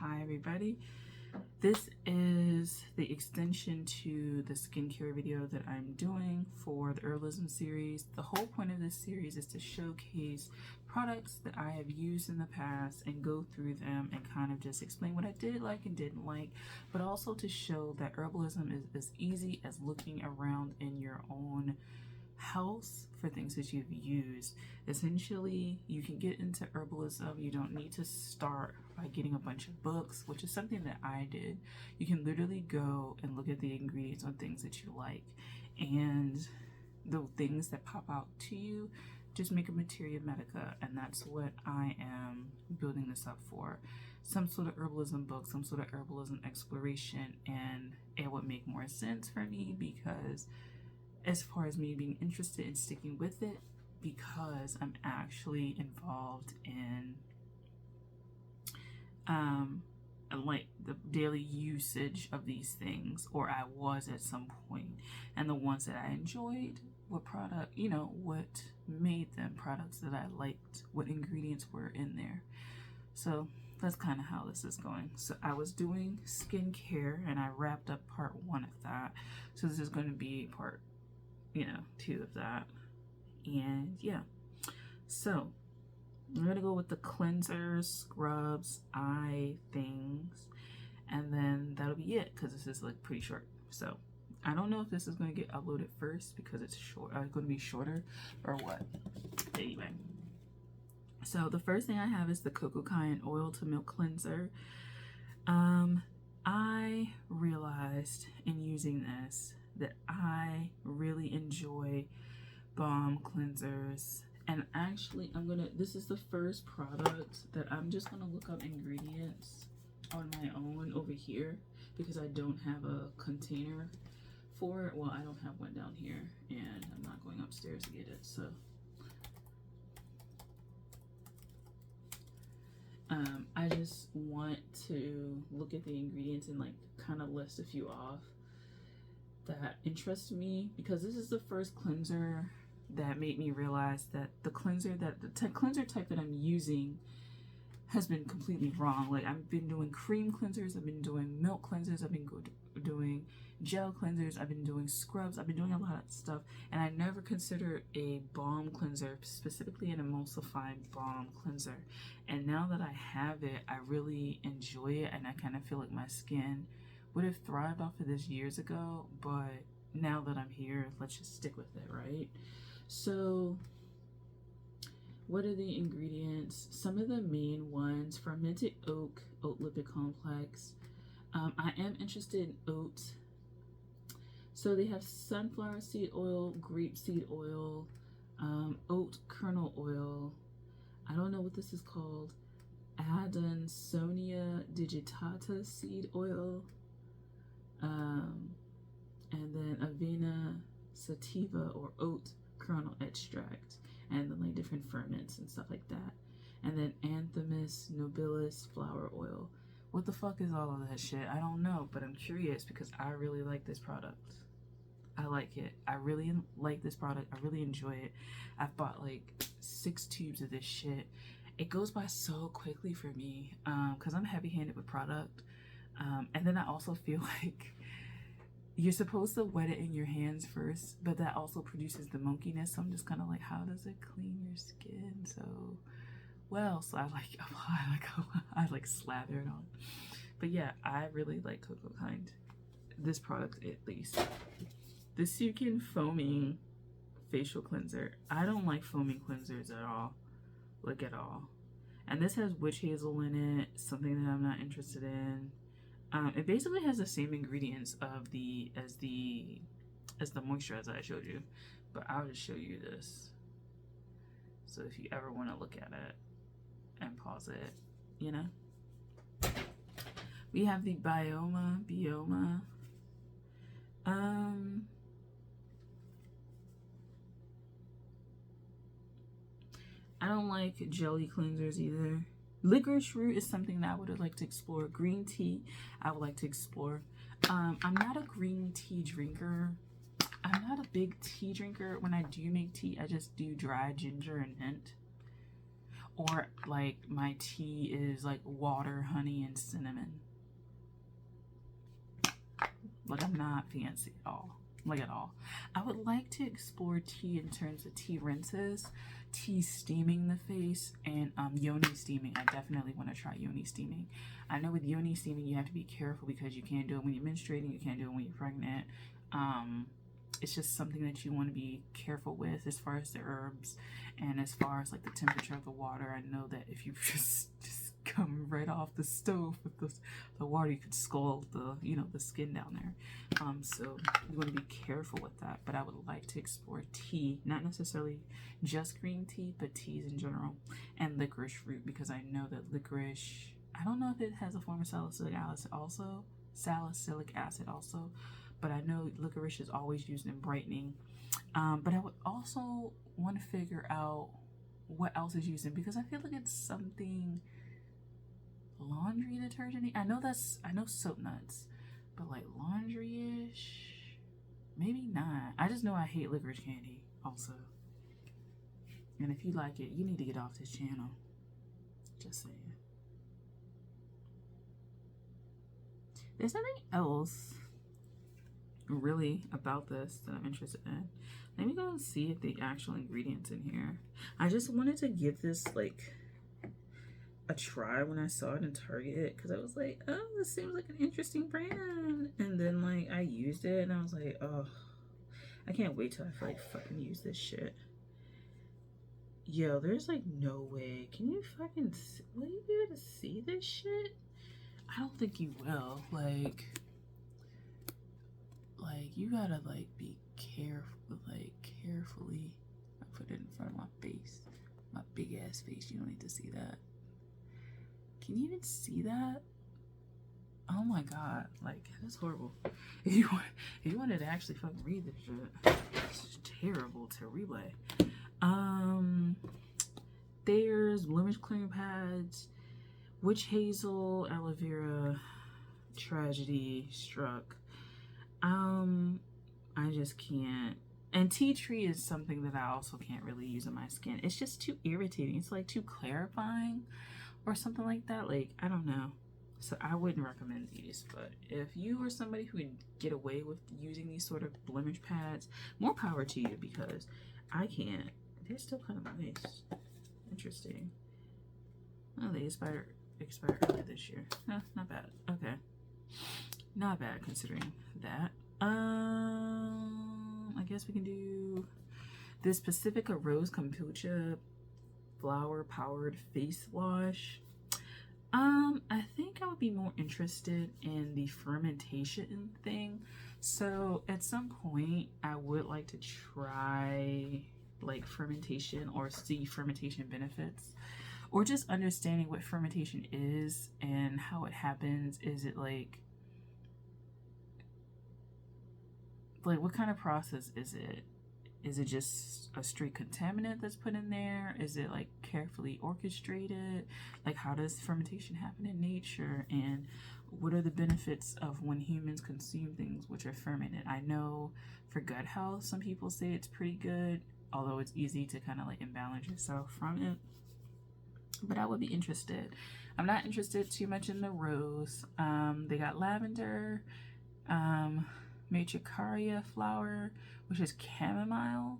Hi everybody. This is the extension to the skincare video that I'm doing for the Herbalism series. The whole point of this series is to showcase products that I have used in the past and go through them and kind of just explain what I did like and didn't like, but also to show that Herbalism is as easy as looking around in your own house for things that you've used. Essentially, you can get into Herbalism. You don't need to start by getting a bunch of books, which is something that I did. You can literally go and look at the ingredients on things that you like, and the things that pop out to you, just make a materia medica, and that's what I am building this up for. Some sort of Herbalism book, some sort of Herbalism exploration, and it would make more sense for me because as far as me being interested in sticking with it, because I'm actually involved in like the daily usage of these things, or I was at some point, and the ones that I enjoyed, what product, what made them products that I liked, what ingredients were in there. So that's kind of how this is going. So I was doing skincare and I wrapped up part 1 of that. So this is going to be part 2 of that. And yeah, so I'm gonna go with the cleansers, scrubs, eye things, and then that'll be it because this is like pretty short. So I don't know if this is going to get uploaded first because it's short, going to be shorter or what. Anyway, so the first thing I have is the Coco Cayenne oil to milk cleanser. I realized in using this that I really enjoy balm cleansers, and actually this is the first product that I'm just gonna look up ingredients on my own over here because I don't have a container for it. Well, I don't have one down here and I'm not going upstairs to get it, so I just want to look at the ingredients and like kind of list a few off that interest me, because this is the first cleanser that made me realize that the cleanser type that I'm using has been completely wrong. Like, I've been doing cream cleansers, I've been doing milk cleansers, I've been doing gel cleansers, I've been doing scrubs, I've been doing a lot of stuff, and I never considered a balm cleanser, specifically an emulsifying balm cleanser. And now that I have it, I really enjoy it, and I kind of feel like my skin would have thrived off of this years ago, but now that I'm here, let's just stick with it, right? So what are the ingredients? Some of the main ones: fermented oat lipid complex. I am interested in oat. So they have sunflower seed oil, grapeseed oil, oat kernel oil. I don't know what this is called. Adansonia digitata seed oil. And then avena sativa or oat kernel extract, and then like different ferments and stuff like that. And then Anthemis nobilis flower oil. What the fuck is all of that shit? I don't know, but I'm curious because I really like this product. I like it. I really like this product. I really enjoy it. I've bought like 6 tubes of this shit. It goes by so quickly for me because I'm heavy-handed with product. And then I also feel like you're supposed to wet it in your hands first, but that also produces the milkiness. So I'm just kind of like, how does it clean your skin? So I like apply, I like slather it on. But yeah, I really like Coco Cayenne. This product, at least. The Sukin foaming facial cleanser. I don't like foaming cleansers at all, like at all. And this has witch hazel in it, something that I'm not interested in. It basically has the same ingredients as the moisturizer I showed you, but I'll just show you this. So if you ever want to look at it and pause it, we have the Bioma. I don't like jelly cleansers either. Licorice root is something that I would like to explore. Green tea, I would like to explore. I'm not a green tea drinker. I'm not a big tea drinker. When I do make tea, I just do dry ginger and mint. or like my tea is like water, honey, and cinnamon. Like, I'm not fancy at all. Like, at all. I would like to explore tea in terms of tea rinses, tea steaming the face, and yoni steaming. I definitely want to try yoni steaming. I know with yoni steaming you have to be careful because you can't do it when you're menstruating, you can't do it when you're pregnant. It's just something that you want to be careful with as far as the herbs and as far as like the temperature of the water. I know that if you just come right off the stove with the water, you could scald the the skin down there. So you want to be careful with that. But I would like to explore tea, not necessarily just green tea, but teas in general, and licorice root, because I know that licorice, I don't know if it has a form of salicylic acid also, but I know licorice is always used in brightening. But I would also want to figure out what else is used in, because I feel like it's something laundry detergent. I know soap nuts, but like laundry-ish, maybe not. I just know I hate licorice candy also. And if you like it, you need to get off this channel. Just saying. There's something else really about this that I'm interested in. Let me go and see if the actual ingredients in here. I just wanted to give this like a try when I saw it in Target, because I was like, oh, this seems like an interesting brand. And then like I used it and I was like, oh, I can't wait till I like fucking use this shit. Yo, there's like no way. Can you fucking will you be able to see this shit? I don't think you will. Like you gotta like be careful, like carefully. I put it in front of my face, my big ass face. You don't need to see that. Can you even see that? Oh my god, like that's horrible. If you wanted to actually fucking read this shit, it's terrible to relay. There's blemish clearing pads, witch hazel, aloe vera, tragedy, struck. I just can't. And tea tree is something that I also can't really use on my skin. It's just too irritating. It's like too clarifying or something like that. Like, I don't know. So I wouldn't recommend these. But if you are somebody who would get away with using these sort of blemish pads, more power to you, because I can't. They're still kind of nice. Interesting. Oh, they expired earlier this year. No, not bad. Okay. Not bad considering that. I guess we can do this Pacifica Rose Kombucha flower powered face wash. I think I would be more interested in the fermentation thing. So at some point I would like to try like fermentation or see fermentation benefits, or just understanding what fermentation is and how it happens. Is it like what kind of process is it? Is it just a straight contaminant that's put in there? Is it like carefully orchestrated? Like, how does fermentation happen in nature? And what are the benefits of when humans consume things which are fermented? I know for gut health, some people say it's pretty good, although it's easy to kind of like imbalance yourself from it. But I would be interested. I'm not interested too much in the rose. They got lavender, matricaria flower, which is chamomile.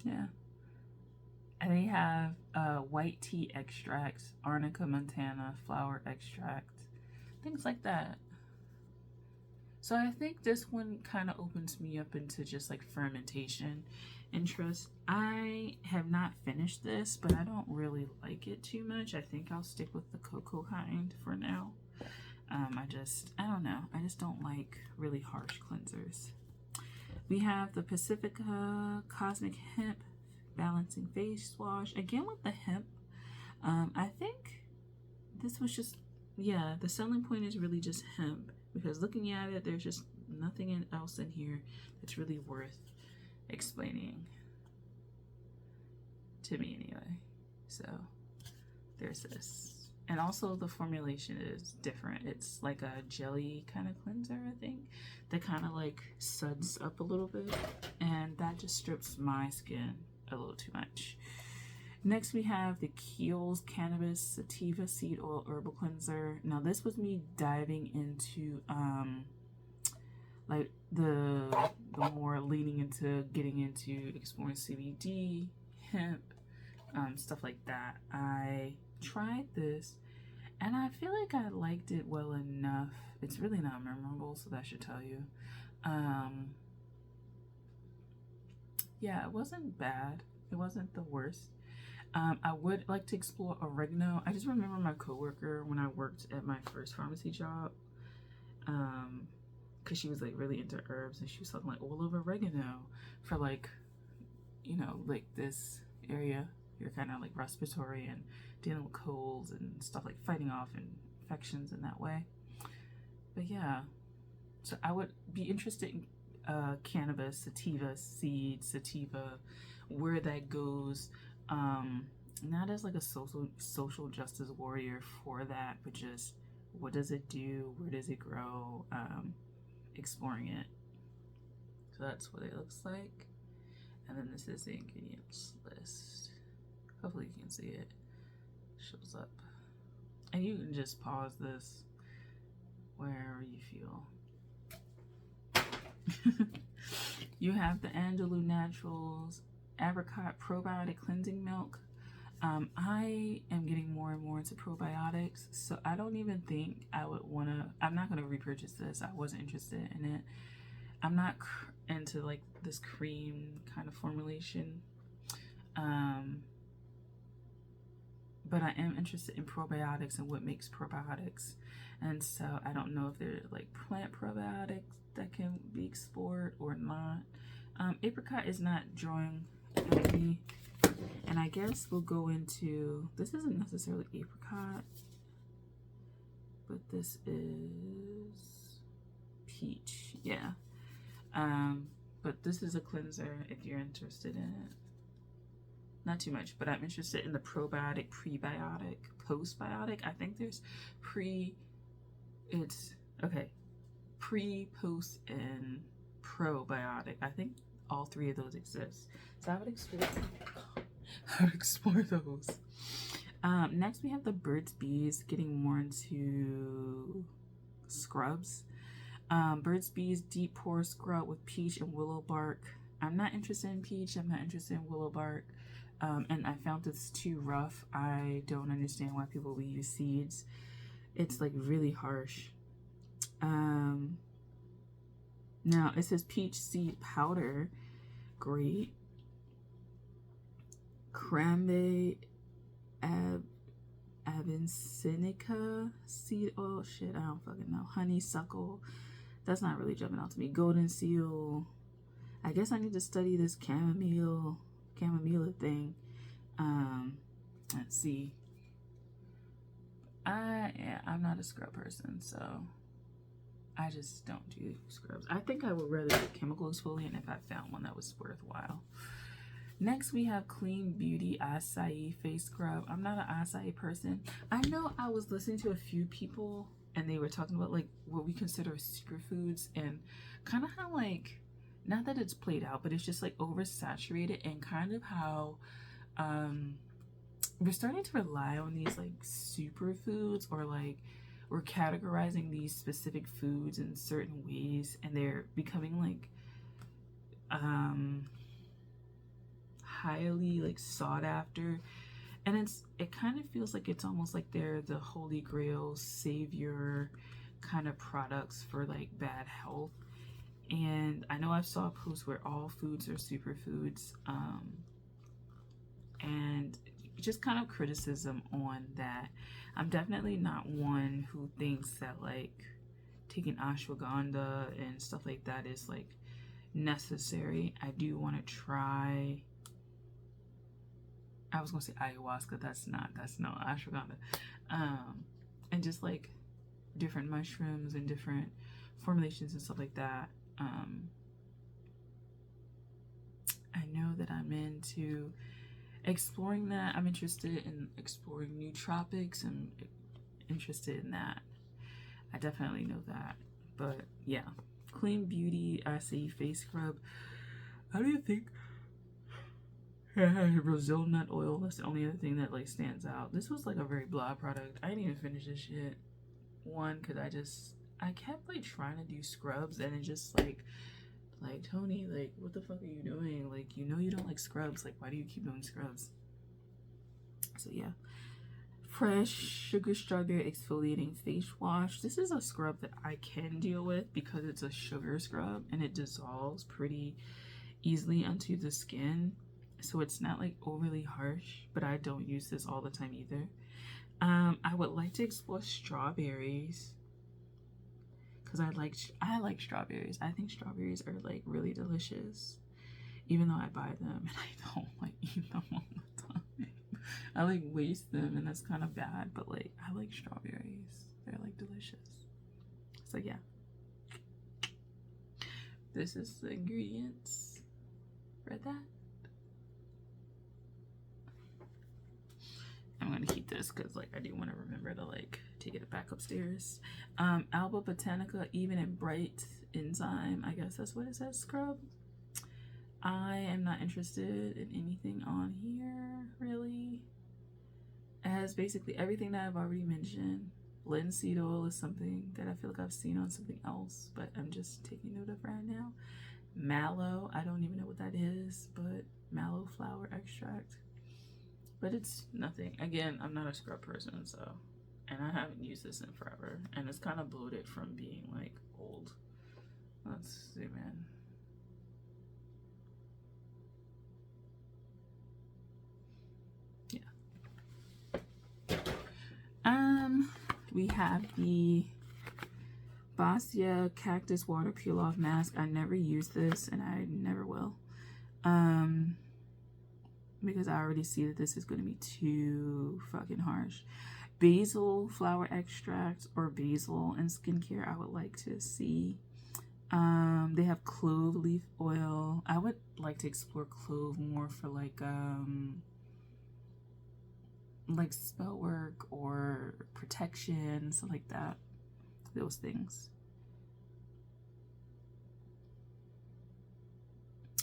Yeah. And they have white tea extracts, arnica montana flower extract, things like that. So I think this one kind of opens me up into just like fermentation interest. I have not finished this, but I don't really like it too much. I think I'll stick with the cocoa kind for now. I don't know. I just don't like really harsh cleansers. We have the Pacifica Cosmic Hemp Balancing Face Wash. Again with the hemp. I think this was just, yeah, the selling point is really just hemp. Because looking at it, there's just nothing else in here that's really worth explaining. To me anyway. So, there's this. And also the formulation is different. It's like a jelly kind of cleanser, I think, that kind of like suds up a little bit, and that just strips my skin a little too much. Next, we have the Kiehl's Cannabis Sativa Seed Oil Herbal Cleanser. Now, this was me diving into like the more leaning into getting into exploring CBD, hemp, stuff like that. I tried this and I feel like I liked it well enough. It's really not memorable, so that should tell you. Yeah, it wasn't bad. It wasn't the worst. I would like to explore oregano. I just remember my coworker when I worked at my first pharmacy job, because she was like really into herbs, and she was talking like oil of oregano for like, you know, like this area. You're kind of like respiratory and dealing with colds and stuff, like fighting off infections in that way. But yeah, so I would be interested in cannabis, sativa seed, sativa, where that goes. Not as like a social justice warrior for that, but just what does it do? Where does it grow? Exploring it. So that's what it looks like. And then this is the ingredients list. Hopefully you can see it. Shows up. And you can just pause this wherever you feel. You have the Andalou Naturals Apricot Probiotic Cleansing Milk. I am getting more and more into probiotics, so I don't even think I would want to. I'm not going to repurchase this. I wasn't interested in it. I'm not into like this cream kind of formulation. But I am interested in probiotics and what makes probiotics. And so I don't know if they're like plant probiotics that can be explored or not. Apricot is not drawing at me. And I guess we'll go into, this isn't necessarily apricot, but this is peach. Yeah. But this is a cleanser if you're interested in it. Not too much, but I'm interested in the probiotic, prebiotic, postbiotic. I think there's pre, post, and probiotic. I think all three of those exist. So I would explore those. Next we have the Burt's Bees, getting more into scrubs. Burt's Bees Deep Pore Scrub with peach and willow bark. I'm not interested in peach. I'm not interested in willow bark. And I found this too rough. I don't understand why people would use seeds. It's like really harsh. Now it says peach seed powder. Great. Cranberry Avicennica seed oil. Shit, I don't fucking know. Honeysuckle. That's not really jumping out to me. Golden seal. I guess I need to study this chamomile thing. Let's see. I'm not a scrub person, so I just don't do scrubs. I think I would rather do chemical exfoliant if I found one that was worthwhile. Next, we have Clean Beauty Acai Face Scrub. I'm not an acai person. I know I was listening to a few people and they were talking about like what we consider superfoods and kind of how like, not that it's played out, but it's just like oversaturated, and kind of how we're starting to rely on these like superfoods, or like we're categorizing these specific foods in certain ways, and they're becoming like highly like sought after, and it kind of feels like it's almost like they're the holy grail savior kind of products for like bad health. And I know I saw a post where all foods are superfoods, and just kind of criticism on that. I'm definitely not one who thinks that like taking ashwagandha and stuff like that is like necessary. I do want to try, I was gonna say ayahuasca, that's not ashwagandha, and just like different mushrooms and different formulations and stuff like that. I know that I'm into exploring that. I'm interested in exploring new tropics and interested in that. I definitely know that. But yeah, Clean Beauty I face scrub. How do you think? Brazil nut oil. That's the only other thing that like stands out. This was like a very blah product. I didn't even finish this shit. One, because I kept like trying to do scrubs and it just like Tony, like what the fuck are you doing? Like, you know you don't like scrubs. Like, why do you keep doing scrubs? So yeah. Fresh Sugar Strawberry Exfoliating Face Wash. This is a scrub that I can deal with because it's a sugar scrub and it dissolves pretty easily onto the skin. So it's not like overly harsh, but I don't use this all the time either. I would like to explore strawberries because I like strawberries. I think strawberries are like really delicious, even though I buy them and I don't like eat them all the time. I like waste them and that's kind of bad, but like I like strawberries. They're like delicious. So yeah, this is the ingredients for that. I'm gonna keep this because like I do want to remember to like take it back upstairs. Alba Botanica Even and Bright Enzyme, I guess that's what it says, scrub. I am not interested in anything on here really. It has basically everything that I've already mentioned. Linseed oil is something that I feel like I've seen on something else, but I'm just taking note of right now. Mallow, I don't even know what that is, but mallow flower extract. But it's nothing. Again, I'm not a scrub person, so, and I haven't used this in forever, and it's kind of bloated from being like old. Let's zoom in. We have the Boscia Cactus Water Peel Off Mask. I never use this and I never will. Because I already see that this is going to be too fucking harsh. Basil Flower Extract or basil in skincare I would like to see. They have clove leaf oil. I would like to explore clove more for like spell work or protection, stuff like that. Those things.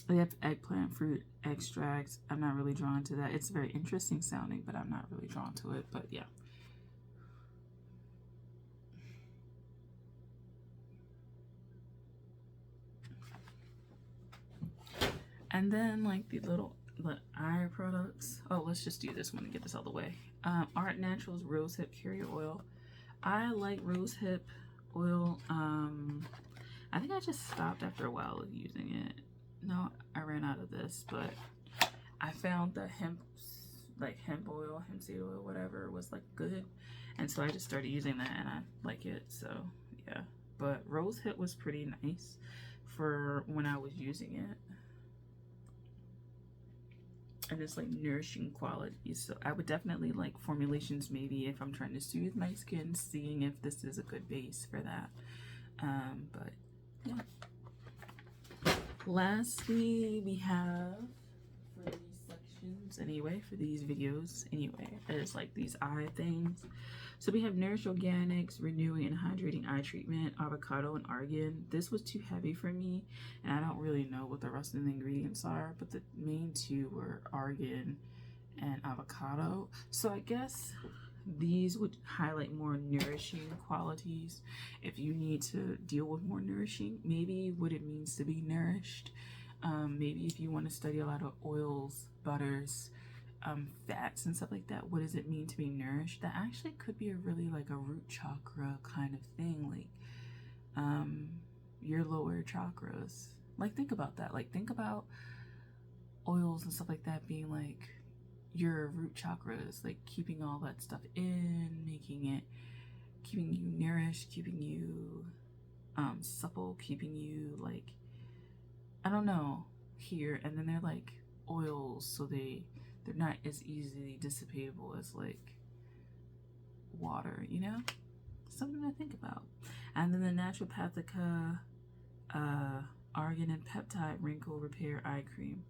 They have eggplant fruit extract. I'm not really drawn to that. It's very interesting sounding, but I'm not really drawn to it. But yeah. And then like the eye products. Oh, let's just do this one and get this out of the way. Art Naturals Rosehip Carrier Oil. I like rosehip oil. I think I just stopped after a while of using it. No, I ran out of this, but I found the hemp oil, hemp seed oil, whatever, was like good. And so I just started using that and I like it. So yeah, but rosehip was pretty nice for when I was using it. And it's like nourishing quality, so I would definitely like formulations maybe if I'm trying to soothe my skin, seeing if this is a good base for that. But yeah, lastly we have for these sections anyway, for these videos anyway, it's like these eye things. So we have Nourish Organics Renewing and Hydrating Eye Treatment, Avocado and Argan. This was too heavy for me, and I don't really know what the rest of the ingredients are, but the main two were argan and avocado. So I guess these would highlight more nourishing qualities. If you need to deal with more nourishing, maybe what it means to be nourished. Maybe if you want to study a lot of oils, butters, fats and stuff like that, what does it mean to be nourished? That actually could be a really like a root chakra kind of thing, like your lower chakras. Like think about that, like think about oils and stuff like that being like your root chakras, like keeping all that stuff in, keeping you nourished, keeping you supple, keeping you like, I don't know, here. And then they're like oils, so they're not as easily dissipatable as like water, you know? Something to think about. And then the Naturopathica Argan and Peptide Wrinkle Repair Eye Cream.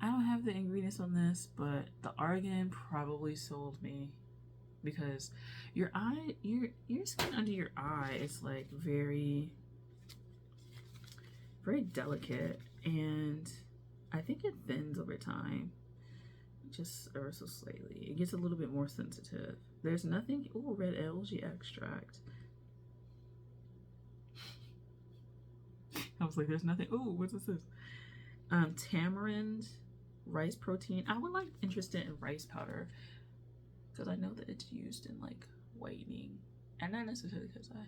I don't have the ingredients on this, but the argan probably sold me, because your skin under your eye is like very delicate, and I think it thins over time, just ever so slightly. It gets a little bit more sensitive. There's nothing. Oh, red algae extract. I was like, there's nothing. Oh, what's this? Tamarind, rice protein. I would like interested in rice powder, because I know that it's used in like whitening, and not necessarily because I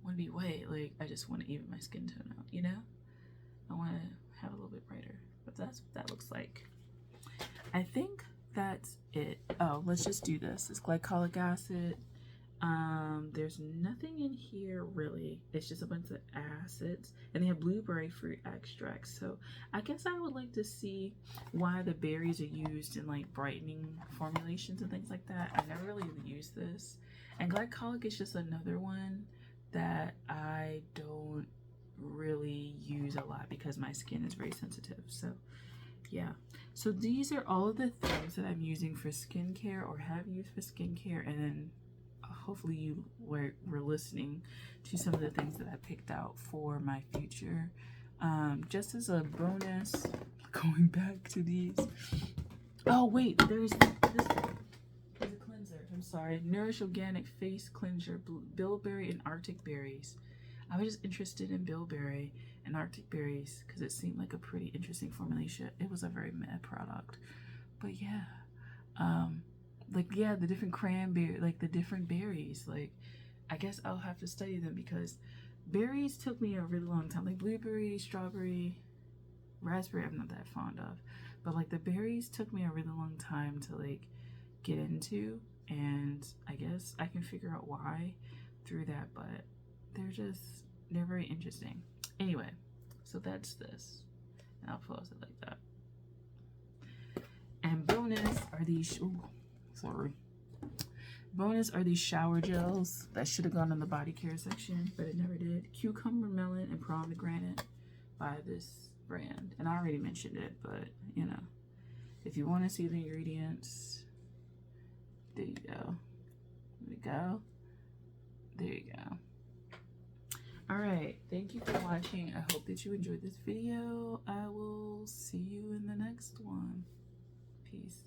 want to be white. Like, I just want to even my skin tone out, you know? I want to have a little bit brighter, but that's what that looks like. I think that's it. Oh, let's just do this. It's glycolic acid. There's nothing in here really. It's just a bunch of acids, and they have blueberry fruit extract. So I guess I would like to see why the berries are used in like brightening formulations and things like that. I never really used this. And glycolic is just another one that I don't really use a lot because my skin is very sensitive. So yeah, so these are all of the things that I'm using for skincare or have used for skincare, and then hopefully you were listening to some of the things that I picked out for my future. Just as a bonus, going back to these. Oh wait, there's this. There's a cleanser. I'm sorry, Nourish Organic Face Cleanser, bilberry and Arctic berries. I was just interested in bilberry and Arctic berries because it seemed like a pretty interesting formulation. It was a very meh product, but yeah, the different cranberry, like the different berries. Like, I guess I'll have to study them because berries took me a really long time. Like blueberry, strawberry, raspberry, I'm not that fond of, but like the berries took me a really long time to like get into, and I guess I can figure out why through that, but they're very interesting. Anyway, so that's this, and I'll close it like that. And bonus are these, bonus are these shower gels that should have gone in the body care section, but it never did. Cucumber melon and pomegranate by this brand, and I already mentioned it, but you know, if you want to see the ingredients, there you go. There you go. All right, thank you for watching. I hope that you enjoyed this video. I will see you in the next one. Peace.